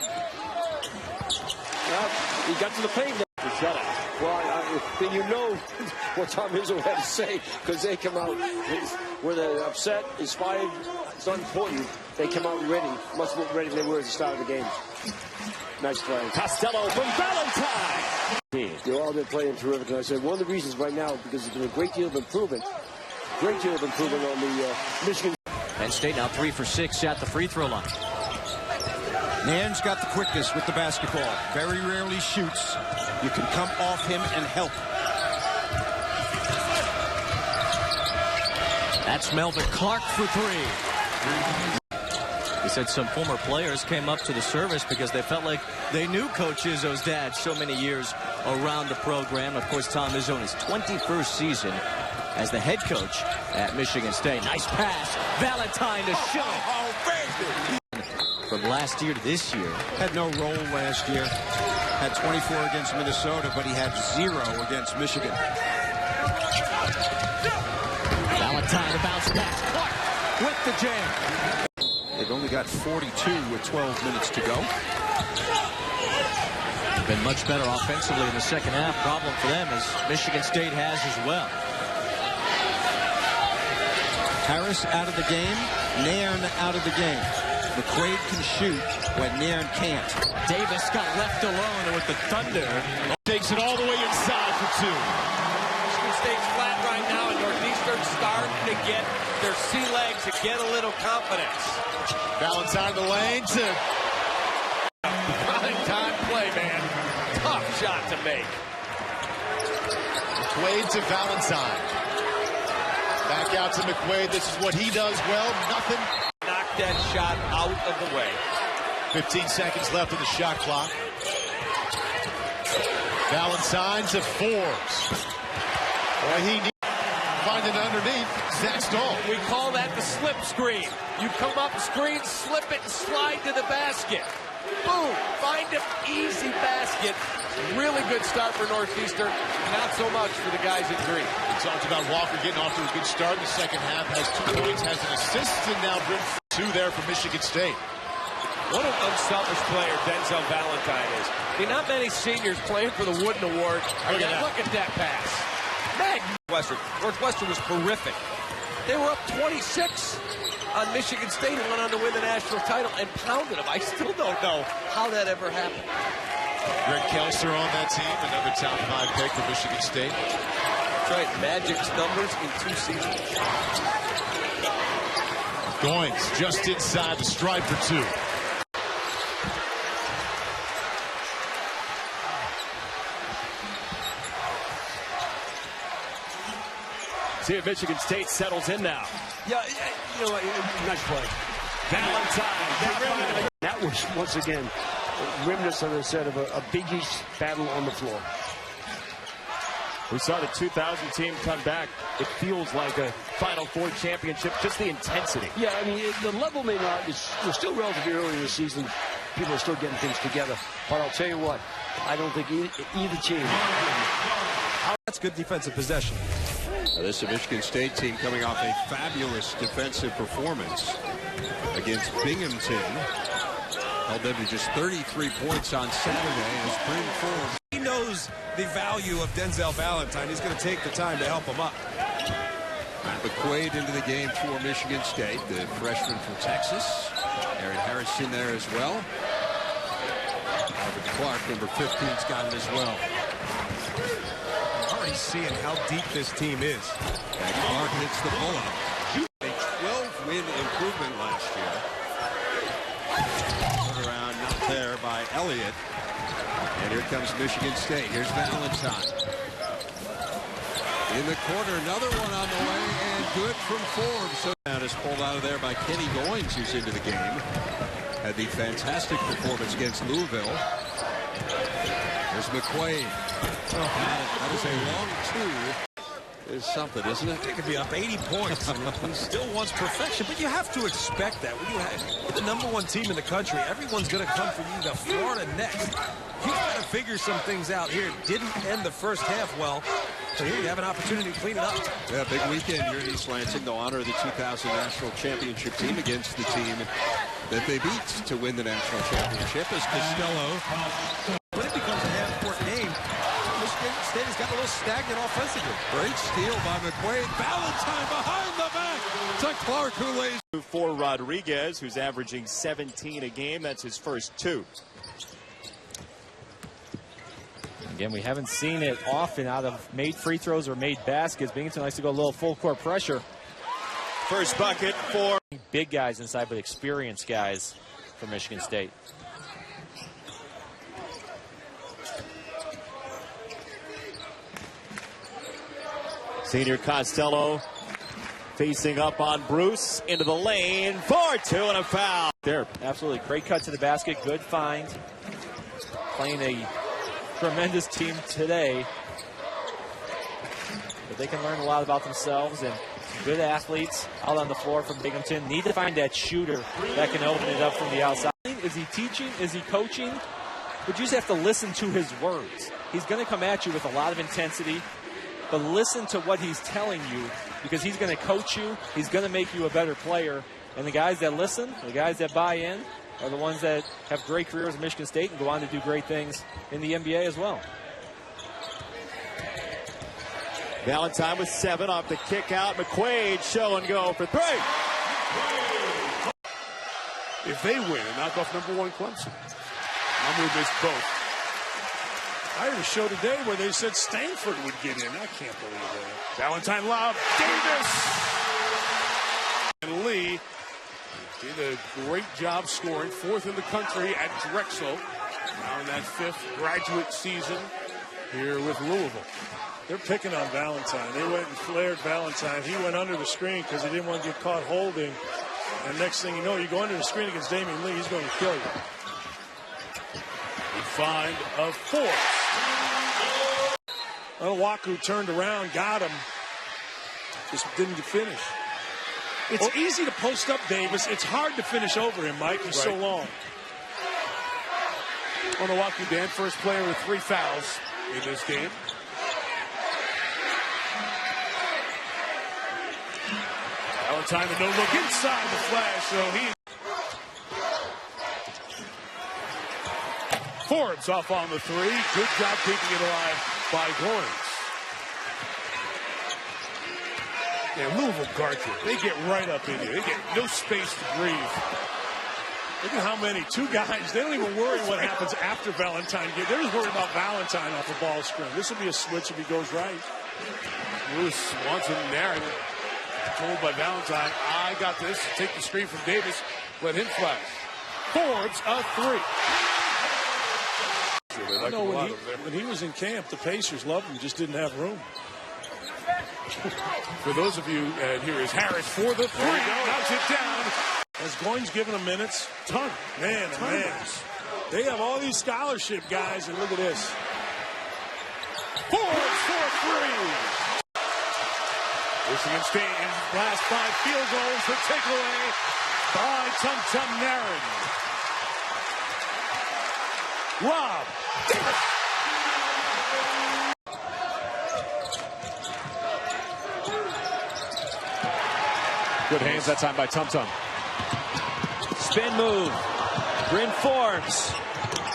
He got to the pavement. Well, then you know what Tom Izzo had to say, because they come out when they're upset, inspired. It's not important. They come out ready, much more ready than they were at the start of the game. Nice play. Costello from Valentine. They've all been playing terrific. And I said one of the reasons right now, because there's been a great deal of improvement on the Michigan. Penn State now 3 for 6 at the free throw line. Nairn's got the quickness with the basketball. Very rarely shoots. You can come off him and help. That's Melvin Clark for 3. He said some former players came up to the service because they felt like they knew Coach Izzo's dad so many years around the program. Of course, Tom Izzo in his 21st season as the head coach at Michigan State. Nice pass. Valentine to Schilling. Oh, baby. From last year to this year. Had no role last year. Had 24 against Minnesota, but he had 0 against Michigan. Valentine, a bounce pass. Clark with the jam. They've only got 42 with 12 minutes to go. Been much better offensively in the second half. Problem for them is Michigan State has as well. Harris out of the game. Nairn out of the game. McQuaid can shoot when Nairn can't. Davis got left alone with the Thunder. Takes it all the way inside for 2. Michigan State's flat right now, and Northeastern's starting to get their sea legs and get a little confidence. Valentine the lane to Prime time play, man. Tough shot to make. McQuaid to Valentine. Back out to McQuaid. This is what he does well. Nothing. Knock that shot out of the way. 15 seconds left on the shot clock. Valentine to Forbes. Boy, he needs to find it underneath. Zach Stahl. We call that the slip screen. You come up screen, slip it, and slide to the basket. Boom. Find an easy basket. Really good start for Northeastern. Not so much for the guys in green. We talked about Walker getting off to a good start in the second half. Has 2 points, has an assist, and now brings 2 there for Michigan State. What an unselfish player Denzel Valentine is. I mean, not many seniors playing for the Wooden Award. Look at that pass. Northwestern was horrific. They were up 26 on Michigan State and went on to win the national title and pounded them. I still don't know how that ever happened. Greg Kelser on that team, another top 5 pick for Michigan State. That's right, Magic's numbers in 2 seasons. Goins just inside the stripe for 2. See if Michigan State settles in now. Yeah, you know, nice play. Valentine. That was, once again, remnants, as I said, of a Big East battle on the floor. We saw the 2000 team come back. It feels like a Final Four championship, just the intensity. Yeah, I mean, the level may not, we're still relatively early in the season. People are still getting things together. But I'll tell you what, I don't think either team. That's good defensive possession. This is a Michigan State team coming off a fabulous defensive performance against Binghamton. Held them to just 33 points on Saturday as spring form. He knows the value of Denzel Valentine. He's going to take the time to help him up. McQuaid into the game for Michigan State, the freshman from Texas. Aaron Harris in there as well. Alvin Clark, number 15's got it as well. Already seeing how deep this team is. And Clark hits the pull-up. A 12-win improvement last year. Turnaround not there by Elliott. And here comes Michigan State. Here's Valentine. In the corner, another one on the way, and good from Forbes. So that is pulled out of there by Kenny Goins, who's into the game. Had the fantastic performance against Louisville. There's McQuaid. That is a long 2. Is something, isn't it? They could be up 80 points. He still wants perfection, but you have to expect that. When you're the #1 team in the country, everyone's going to come for you to Florida next. You've got to figure some things out here. Didn't end the first half well, so here you have an opportunity to clean it up. Yeah, big weekend here in East Lansing. They'll honor the 2000 national championship team against the team that they beat to win the national championship as Costello. But it becomes a little stagnant offensively. Great steal by McQuaid. Valentine behind the back to Clark, who lays. For Rodriguez, who's averaging 17 a game. That's his first 2. Again, we haven't seen it often out of made free throws or made baskets. Binghamton likes to go a little full court pressure. First bucket for big guys inside, but experienced guys for Michigan State. Senior Costello facing up on Bruce into the lane for 2 and a foul. There, absolutely great cut to the basket, good find. Playing a tremendous team today, but they can learn a lot about themselves, and some good athletes out on the floor from Binghamton. Need to find that shooter that can open it up from the outside. Is he teaching? Is he coaching? But you just have to listen to his words. He's going to come at you with a lot of intensity, but listen to what he's telling you, because he's going to coach you. He's going to make you a better player. And the guys that listen, the guys that buy in, are the ones that have great careers at Michigan State and go on to do great things in the NBA as well. Valentine with 7 off the kick out. McQuaid show and go for 3. If they win and knock off #1 Clemson, I'm going to miss both. I heard a show today where they said Stanford would get in. I can't believe that. Valentine lob. Davis. And Lee did a great job scoring. 4th in the country at Drexel. Now in that 5th graduate season here with Louisville. They're picking on Valentine. They went and flared Valentine. He went under the screen because he didn't want to get caught holding. And next thing you know, you go under the screen against Damian Lee, he's going to kill you. We find a 4th. Owaku turned around, got him. Just didn't finish. It's easy to post up Davis. It's hard to finish over him, Mike. He's so long. Owaku, Dan, first player with 3 fouls in this game. Valentine, the no-look inside the flash, so he... Forbes off on the 3. Good job keeping it alive by Goins. Yeah, Louisville guards you. They get right up in you. They get no space to breathe. Look at how many. 2 guys. They don't even worry what happens after Valentine. They're just worried about Valentine off the ball screen. This will be a switch if he goes right. Bruce wants him there. Told by Valentine, I got this. Take the screen from Davis. Let him flash. Forbes a 3. Sure, like when he was in camp, the Pacers loved him, just didn't have room. For those of you, here is Harris for the 3. Knocks it down. As Goins giving him minutes. Man. They have all these scholarship guys, and look at this. Forbes for 3. Michigan State in his last 5 field goals. The takeaway by Tum Tum Nairn. Rob Davis. Good hands that time by Tum Tum. Spin move. Bryn Forbes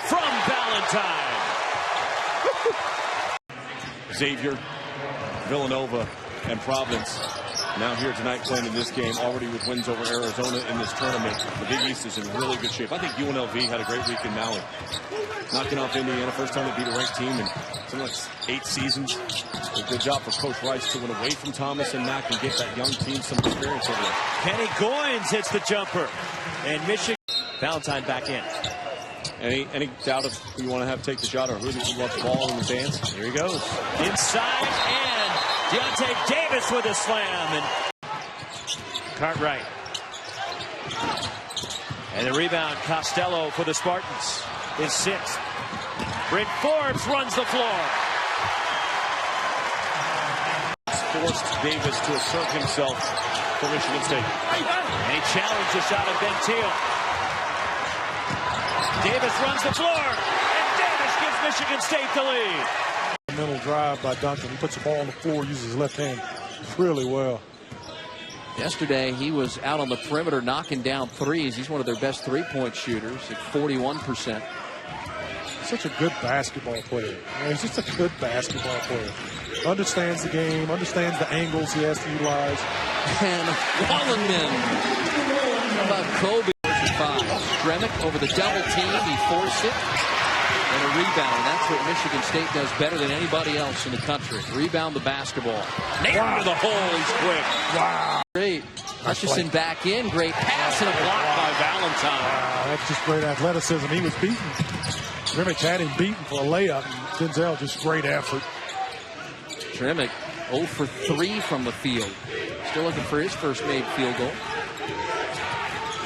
from Valentine. Xavier, Villanova, and Providence now here tonight playing in this game, already with wins over Arizona in this tournament. The Big East is in really good shape. I think UNLV had a great week in Maui, knocking off Indiana. First time they beat a ranked team in something like 8 seasons. A good job for Coach Rice to win away from Thomas and Mack and get that young team some experience over there. Kenny Goins hits the jumper, and Michigan. Valentine back in. Any doubt of who you want to have take the shot or who wants the ball in his hands? Here he goes. Inside, and Deontay Davis with a slam. And Cartwright. And the rebound, Costello for the Spartans. His 6th. Bryn Forbes runs the floor. Forced Davis to assert himself for Michigan State. And he challenged the shot of Bentil. Davis runs the floor, and Davis gives Michigan State the lead. Mental drive by Duncan. He puts the ball on the floor, uses his left hand really well. Yesterday, he was out on the perimeter knocking down threes. He's one of their best three-point shooters at 41%. such a good basketball player. He's just a good basketball player. Understands the game, understands the angles he has to utilize. And Wallenman. How about Kobe? 5. Stremick over the double team. He forced it. And a rebound. That's what Michigan State does better than anybody else in the country. Rebound the basketball. Nailed to the hole. He's quick. Wow. Great. Hutchison back in. Great pass and a block by Valentine. Wow, that's just great athleticism. He was beaten. Stremick had him beaten for a layup. And Denzel, just great effort. Stremick 0 for 3 from the field. Still looking for his first made field goal.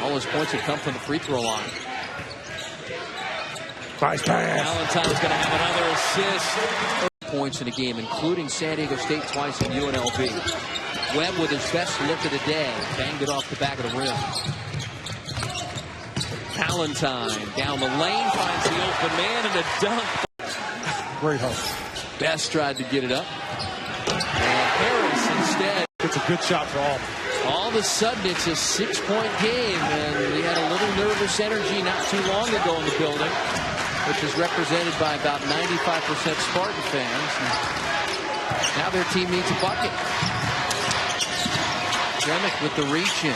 All his points have come from the free throw line. Nice pass. Valentine's going to have another assist. Points in the game, including San Diego State twice and UNLV. Webb with his best look of the day. Banged it off the back of the rim. Valentine down the lane, finds the open man and a dunk. Great hustle. Best tried to get it up. And Harris instead. It's a good shot for Auburn. All of a sudden, it's a 6-point game, and we had a little nervous energy not too long ago in the building, which is represented by about 95% Spartan fans. And now their team needs a bucket. Stremick with the reach-in.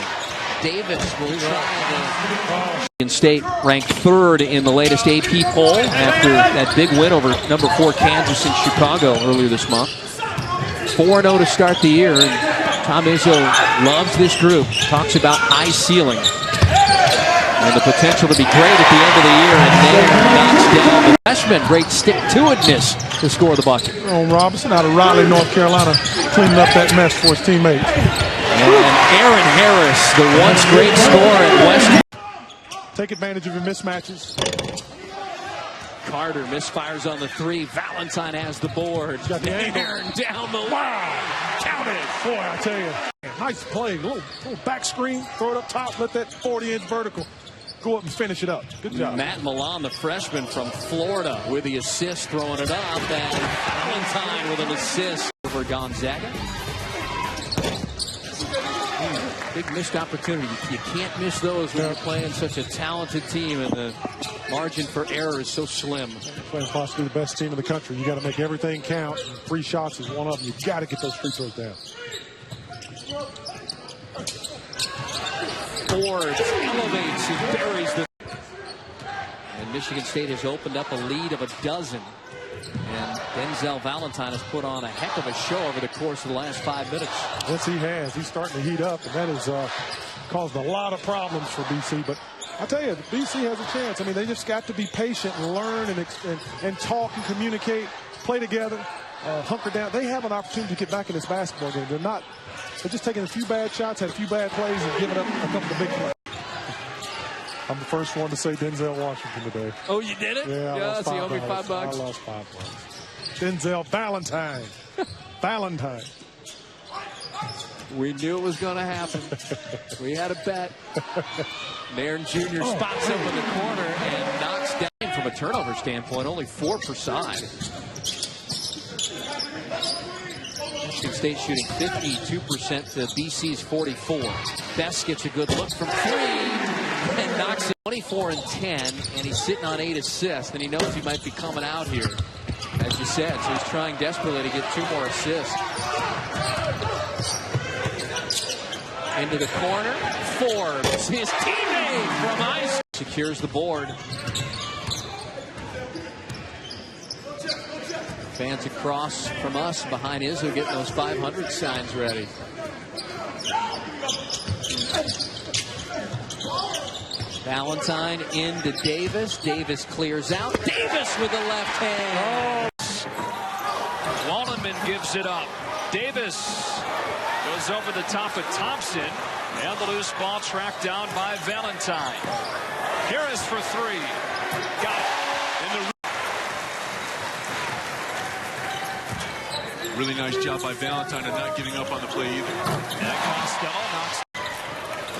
Davis will try. Michigan State ranked 3rd in the latest AP poll after that big win over number 4 Kansas in Chicago earlier this month. 4-0 to start the year, and Tom Izzo loves this group. Talks about high ceiling and the potential to be great at the end of the year. And Nair knocks down the freshman. Great stick-to-itness to score the bucket. Robinson out of Raleigh, North Carolina, cleaning up that mess for his teammates. And Aaron Harris, the once great scorer at Western. Take advantage of your mismatches. Carter misfires on the 3. Valentine has the board. Got the Aaron down the line. Count it. Boy, I tell you, nice play. Little back screen, throw it up top, let that 40-inch vertical go up and finish it up. Good job. Matt Milan, the freshman from Florida, with the assist, throwing it up. And Valentine with an assist over Gonzaga. Big missed opportunity. You can't miss those when you're playing such a talented team, and the margin for error is so slim. Playing possibly the best team in the country. You got to make everything count. And 3 shots is one of them. You got to get those free throws down. Forbes elevates and buries the. And Michigan State has opened up a lead of 12. And Denzel Valentine has put on a heck of a show over the course of the last 5 minutes. Yes, he has. He's starting to heat up, and that has caused a lot of problems for BC. But I tell you, BC has a chance. I mean, they just got to be patient and learn and talk and communicate, play together, hunker down. They have an opportunity to get back in this basketball game. They're just taking a few bad shots, had a few bad plays, and giving up a couple of big plays. I'm the first one to say Denzel Washington today. Oh, you did it? Yeah, so you owe me $5. I lost $5. Denzel Valentine. Valentine. We knew it was going to happen. We had a bet. Nairn Jr. spots up in the corner and knocks down from a turnover standpoint. Only 4 per side. Michigan State shooting 52% to BC's 44. Best gets a good look from 3 and knocks it 24 and 10, and he's sitting on 8 assists, and he knows he might be coming out here, as you said, so he's trying desperately to get 2 more assists. Into the corner, Forbes, his teammate from ice, secures the board. Fans across from us behind Izzo getting those 500 signs ready. Valentine into Davis. Davis clears out. Davis with the left hand. Wallenman gives it up. Davis goes over the top of Thompson. And the loose ball tracked down by Valentine. Harris for 3. Got it. Really nice job by Valentine and not giving up on the play either. And Costello knocks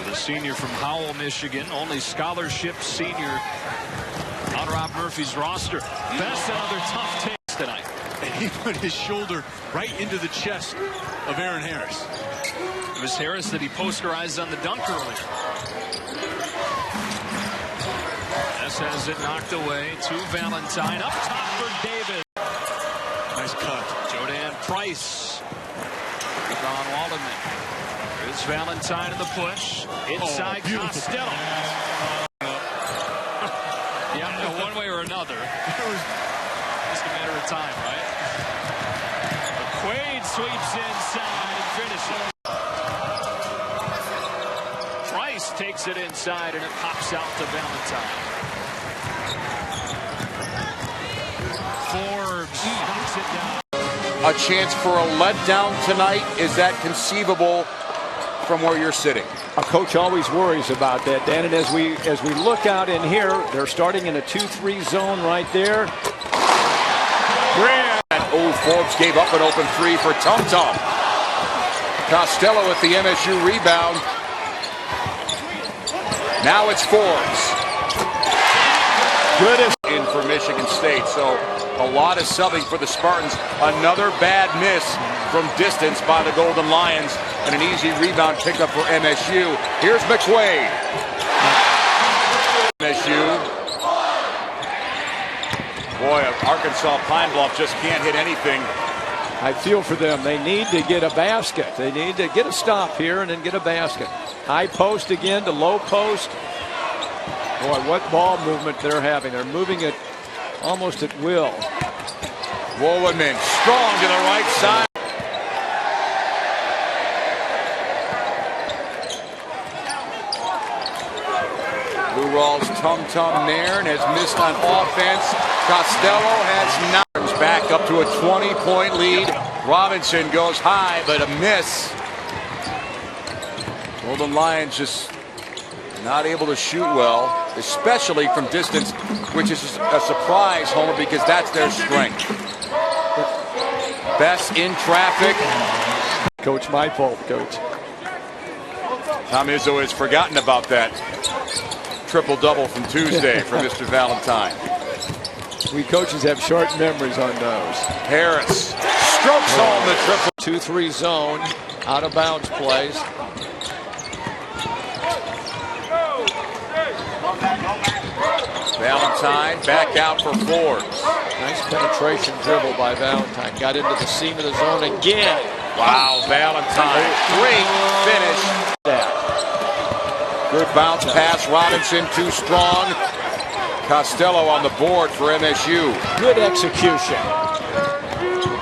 the senior from Howell, Michigan, only scholarship senior on Rob Murphy's roster. That's another tough taste tonight. And he put his shoulder right into the chest of Aaron Harris. It was Harris that he posterized on the dunk earlier. West has it knocked away to Valentine. Up top for Davis. Nice cut. Jordan Price. Ron Waldeman. There's Valentine in the push. Inside Costello. Yeah, no, one way or another. Just a matter of time, right? McQuaid sweeps inside and finishes. Price takes it inside and it pops out to Valentine. Forbes knocks it down. A chance for a letdown tonight? Is that conceivable from where you're sitting? A coach always worries about that, Dan. And as we look out in here, they're starting in a 2-3 zone right there. Graham. Oh, Forbes gave up an open three for Tum Tum. Costello with the MSU rebound. Now it's Forbes. Good in for Michigan State. So a lot of subbing for the Spartans. Another bad miss from distance by the Golden Lions. And an easy rebound pickup for MSU. Here's McQuaid. MSU. Boy, Arkansas Pine Bluff just can't hit anything. I feel for them. They need to get a basket. They need to get a stop here and then get a basket. High post again to low post. Boy, what ball movement they're having. They're moving it almost at will. Wollenman strong to the right side. Blue Rawls Tum Nairn has missed on offense. Costello has not. Back up to a 20-point lead. Robinson goes high, but a miss. Golden Lions just not able to shoot well, especially from distance, which is a surprise, Homer, because that's their strength. Best in traffic. Coach, my fault, Coach. Tom Izzo has forgotten about that triple-double from Tuesday for Mr. Valentine. We coaches have short memories on those. Harris strokes home the triple. 2-3 zone, out of bounds plays. Valentine back out for Forbes. Nice penetration dribble by Valentine. Got into the seam of the zone again. Wow, Valentine. Great finish. Good bounce pass. Robinson too strong. Costello on the board for MSU. Good execution.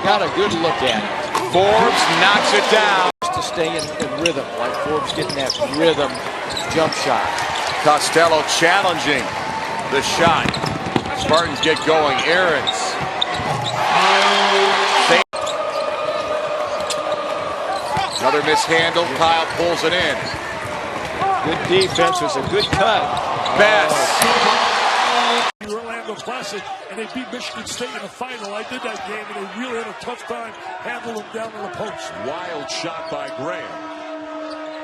Got a good look at it. Forbes knocks it down. To stay in rhythm, like Forbes getting that rhythm jump shot. Costello challenging the shot. Spartans get going. Aarons. Another mishandle. Kyle pulls it in. Good defense. Was a good cut. Best. Orlando Classic, and they beat Michigan State in the final. I did that game, and they really had a tough time handling them down on the post. Wild shot by Graham.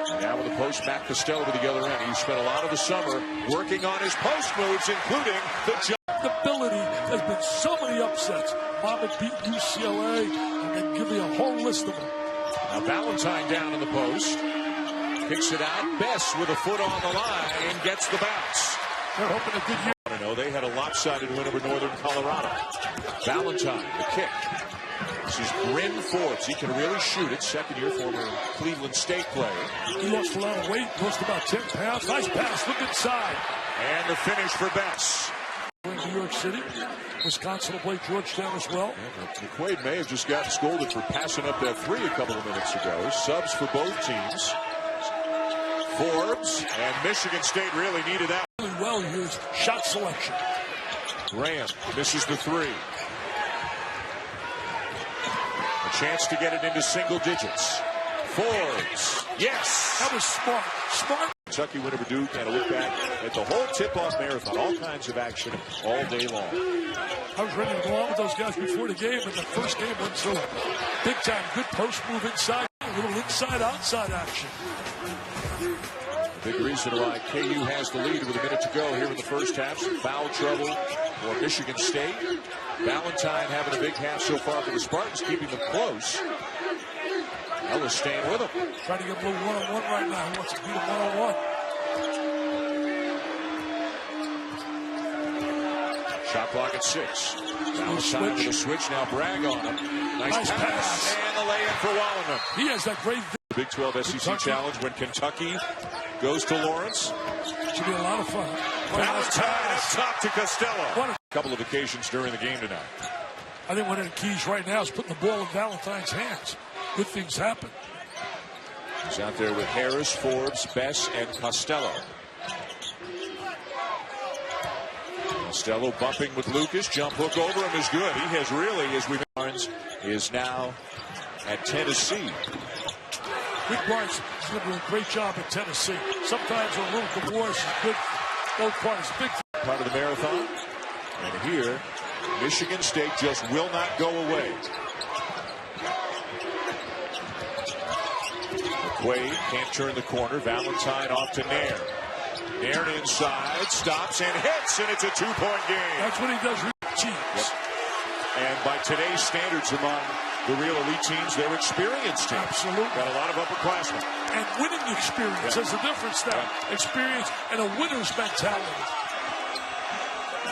And now with the post, Matt Costello to the other end. He spent a lot of the summer working on his post moves, including the jump. Ability. There's been so many upsets. Monmouth beat UCLA, and then give me a whole list of them. Now Valentine down in the post. Kicks it out. Bess with a foot on the line and gets the bounce. They're hoping a good year. They had a lopsided win over Northern Colorado. Valentine, the kick. This is Bryn Forbes. He can really shoot it. Second-year former Cleveland State player. He lost a lot of weight, lost about 10 pounds. Nice pass, look inside. And the finish for Bess. In New York City, Wisconsin will play Georgetown as well. Yeah, McQuaid may have just gotten scolded for passing up that three a couple of minutes ago. Subs for both teams. Forbes and Michigan State really needed that. Really well used shot selection. Graham misses the three. A chance to get it into single digits. Forbes. Yes. That was smart. Smart. Kentucky win over Duke, and a look back at the whole tip-off marathon. All kinds of action all day long. I was ready to go on with those guys before the game, and the first game went so big time. Good post move inside. A little inside-outside action. Big reason why KU has the lead with a minute to go here in the first half. Some foul trouble for Michigan State. Valentine having a big half so far for the Spartans, keeping them close. Ellis staying with him. Trying to get a little one-on-one right now. He wants to beat him one-on-one. Shot clock at 6. Valentine with a switch. Now Bragg on him. Nice pass. And the lay-in for Wallenman. He has that great... The Big 12 SEC Challenge when Kentucky goes to Lawrence. Should be a lot of fun. Valentine up top to Costello. A couple of occasions during the game tonight. I think one of the keys right now is putting the ball in Valentine's hands. Good things happen. He's out there with Harris, Forbes, Bess, and Costello. Costello bumping with Lucas. Jump hook over him is good. He has really, as we've Barnes is now at Tennessee. Rick Barnes is going to do a great job at Tennessee. Sometimes a little divorce is good. Both parties, big part of the marathon. And here, Michigan State just will not go away. McQuaid can't turn the corner. Valentine off to Nairn. Nairn inside, stops and hits, and it's a 2-point game. That's what he does. Yep. And by today's standards among the real elite teams, they're experienced teams. Absolutely. Got a lot of upperclassmen. And winning experience. There's a difference now. Experience and a winner's mentality.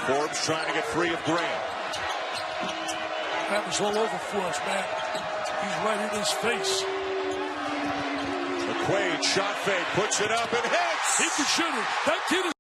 Forbes trying to get free of Graham. That was all over for us, man. He's right in his face. McQuaid shot fake, puts it up and hits. He can shoot it. That kid is